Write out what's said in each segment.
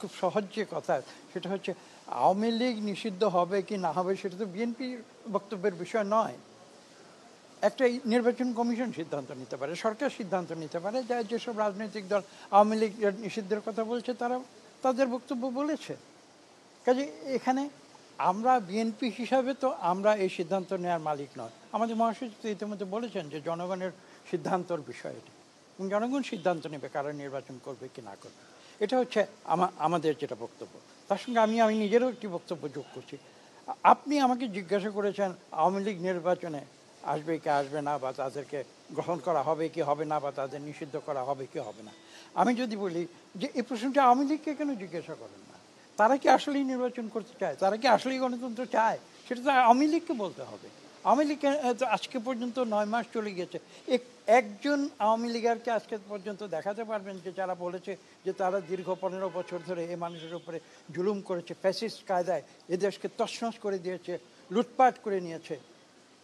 খুব সহজ যে কথা, সেটা হচ্ছে আওয়ামী লীগ নিষিদ্ধ হবে কি না হবে সেটা তো বিএনপির বক্তব্যের বিষয় নয়। একটা নির্বাচন কমিশন সিদ্ধান্ত নিতে পারে, সরকার সিদ্ধান্ত নিতে পারে, যেসব রাজনৈতিক দল আওয়ামী লীগ নিষিদ্ধের কথা বলছে তারা তাদের বক্তব্য বলেছে। কাজে এখানে আমরা বিএনপি হিসাবে তো আমরা এই সিদ্ধান্ত নেওয়ার মালিক নয়। আমাদের মহাসচিব তো ইতিমধ্যে বলেছেন যে জনগণের সিদ্ধান্তর বিষয় এটি, এবং জনগণ সিদ্ধান্ত নেবে কারা নির্বাচন করবে কি না করবে। এটা হচ্ছে আমাদের যেটা বক্তব্য। তার সঙ্গে আমি নিজেরও একটি বক্তব্য যোগ করছি। আপনি আমাকে জিজ্ঞাসা করেছেন আওয়ামী লীগ নির্বাচনে আসবে কি আসবে না, বা তাদেরকে গ্রহণ করা হবে কি হবে না, বা তাদের নিষিদ্ধ করা হবে কি হবে না। আমি যদি বলি যে এই প্রশ্নটা আওয়ামী লীগকে কেন জিজ্ঞাসা করেন না? তারা কি আসলেই নির্বাচন করতে চায়? তারা কি আসলেই গণতন্ত্র চায়? সেটা তো আওয়ামী লীগকে বলতে হবে। আওয়ামী লীগ তো আজকে পর্যন্ত 9 মাস চলে গেছে, একজন আওয়ামী লীগারকে আজকে পর্যন্ত দেখাতে পারবেন যে যারা বলেছে যে তারা দীর্ঘ 15 বছর ধরে এই মানুষের উপরে জুলুম করেছে, ফ্যাসিস্ট কায়দায় এদেশকে তছনছ করে দিয়েছে, লুটপাট করে নিয়েছে,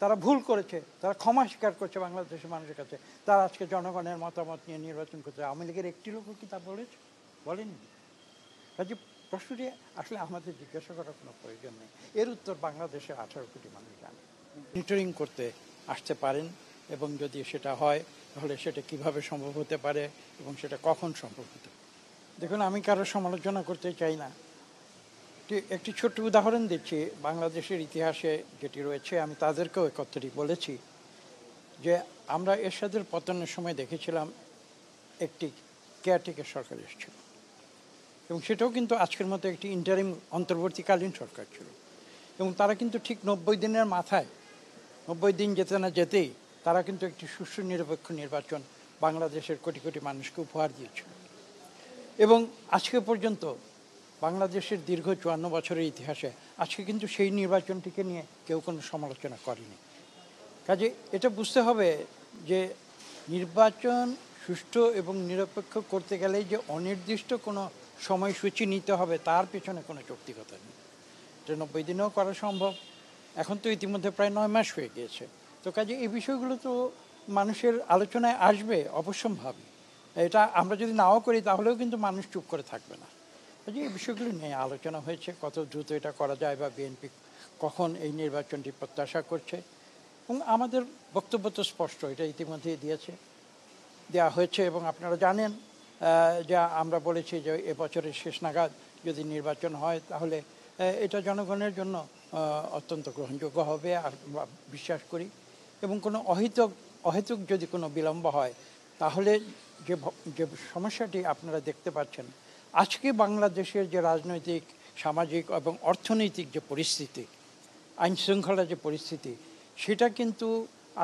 তারা ভুল করেছে, তারা ক্ষমা স্বীকার করছে বাংলাদেশের মানুষের কাছে, তারা আজকে জনগণের মতামত নিয়ে নির্বাচন করছে? আওয়ামী লীগের একটি লোকও কি তা বলেছে? বলেনি। কাজে প্রশ্নটি আসলে আমাদের জিজ্ঞাসা করার কোনো প্রয়োজন নেই। এর উত্তর বাংলাদেশের 18 কোটি মানুষ জানে। মনিটরিং করতে আসতে পারেন, এবং যদি সেটা হয় তাহলে সেটা কিভাবে সম্ভব হতে পারে এবং সেটা কখন সম্ভব হতে পারে। দেখুন, আমি কারোর সমালোচনা করতে চাই না। একটি ছোট্ট উদাহরণ দিচ্ছি বাংলাদেশের ইতিহাসে যেটি রয়েছে। আমি তাদেরকেও এই কথাটি বলেছি যে আমরা এরশাদের পতনের সময় দেখেছিলাম একটি কেয়ারটেকার সরকার এসেছিল, এবং সেটাও কিন্তু আজকের মতো একটি ইন্টারিম অন্তর্বর্তীকালীন সরকার ছিল। এবং তারা কিন্তু ঠিক 90 দিনের মাথায়, 90 দিন যেতে না যেতেই তারা কিন্তু একটি সুষ্ঠু নিরপেক্ষ নির্বাচন বাংলাদেশের কোটি কোটি মানুষকে উপহার দিয়েছিল। এবং আজকে পর্যন্ত বাংলাদেশের দীর্ঘ 54 বছরের ইতিহাসে আজকে কিন্তু সেই নির্বাচনটিকে নিয়ে কেউ কোনো সমালোচনা করেনি। কাজে এটা বুঝতে হবে যে নির্বাচন সুষ্ঠু এবং নিরপেক্ষ করতে গেলেই যে অনির্দিষ্ট কোনো সময়সূচি নিতে হবে তার পেছনে কোনো যৌক্তিকতা নেই। এটা 90 দিনেও করা সম্ভব। এখন তো ইতিমধ্যে প্রায় 9 মাস হয়ে গিয়েছে। তো কাজে এই বিষয়গুলো তো মানুষের আলোচনায় আসবে অবশ্যম্ভাবী। এটা আমরা যদি নাও করি তাহলেও কিন্তু মানুষ চুপ করে থাকবে না। কাজে এই বিষয়গুলো নিয়ে আলোচনা হয়েছে, কত দ্রুত এটা করা যায়, বা বিএনপি কখন এই নির্বাচনটি প্রত্যাশা করছে। এবং আমাদের বক্তব্য তো স্পষ্ট, এটা ইতিমধ্যেই দেওয়া হয়েছে। এবং আপনারা জানেন যে আমরা বলেছি যে এবছরের শেষ নাগাদ যদি নির্বাচন হয় তাহলে এটা জনগণের জন্য অত্যন্ত গ্রহণযোগ্য হবে আর বিশ্বাস করি। এবং কোনো অহেতুক যদি কোনো বিলম্ব হয় তাহলে যে সমস্যাটি আপনারা দেখতে পাচ্ছেন আজকে বাংলাদেশের যে রাজনৈতিক, সামাজিক এবং অর্থনৈতিক যে পরিস্থিতি, আইন শৃঙ্খলা যে পরিস্থিতি, সেটা কিন্তু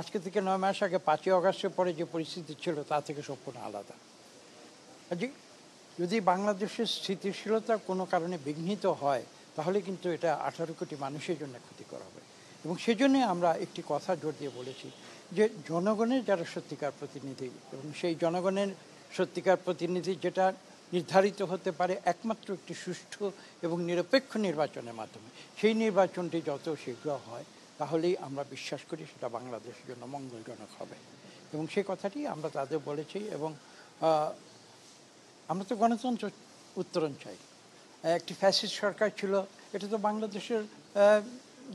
আজকে থেকে 9 মাস আগে 5ই আগস্টের পরে যে পরিস্থিতি ছিল তা থেকে সম্পূর্ণ আলাদা। যদি বাংলাদেশের স্থিতিশীলতা কোনো কারণে বিঘ্নিত হয় তাহলে কিন্তু এটা 18 কোটি মানুষের জন্য ক্ষতিকর হবে। এবং সেজন্যে আমরা একটি কথা জোর দিয়ে বলেছি যে জনগণের যারা সত্যিকার প্রতিনিধি, এবং সেই জনগণের সত্যিকার প্রতিনিধি যেটা নির্ধারিত হতে পারে একমাত্র একটি সুষ্ঠু এবং নিরপেক্ষ নির্বাচনের মাধ্যমে, সেই নির্বাচনটি যত শীঘ্র হয় তাহলেই আমরা বিশ্বাস করি সেটা বাংলাদেশের জন্য মঙ্গলজনক হবে। এবং সেই কথাটি আমরা তাদের বলেছি। এবং আমরা তো গণতন্ত্র উত্তরণ চাই। একটি ফ্যাসিস্ট সরকার ছিল, এটা তো বাংলাদেশের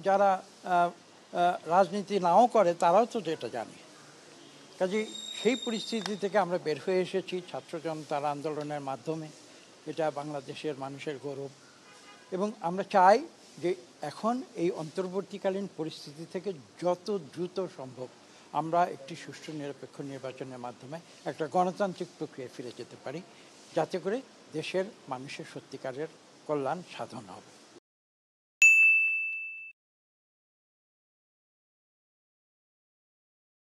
যারা রাজনীতি নাও করে তারাও তো যেটা জানে। কাজেই সেই পরিস্থিতি থেকে আমরা বের হয়ে এসেছি ছাত্র জনতার আন্দোলনের মাধ্যমে। এটা বাংলাদেশের মানুষের গৌরব। এবং আমরা চাই যে এখন এই অন্তর্বর্তীকালীন পরিস্থিতি থেকে যত দ্রুত সম্ভব আমরা একটি সুষ্ঠু নিরপেক্ষ নির্বাচনের মাধ্যমে একটা গণতান্ত্রিক প্রক্রিয়ায় ফিরে যেতে পারি, যাতে করে দেশের মানুষের সত্যিকারের কল্যাণ সাধন হবে।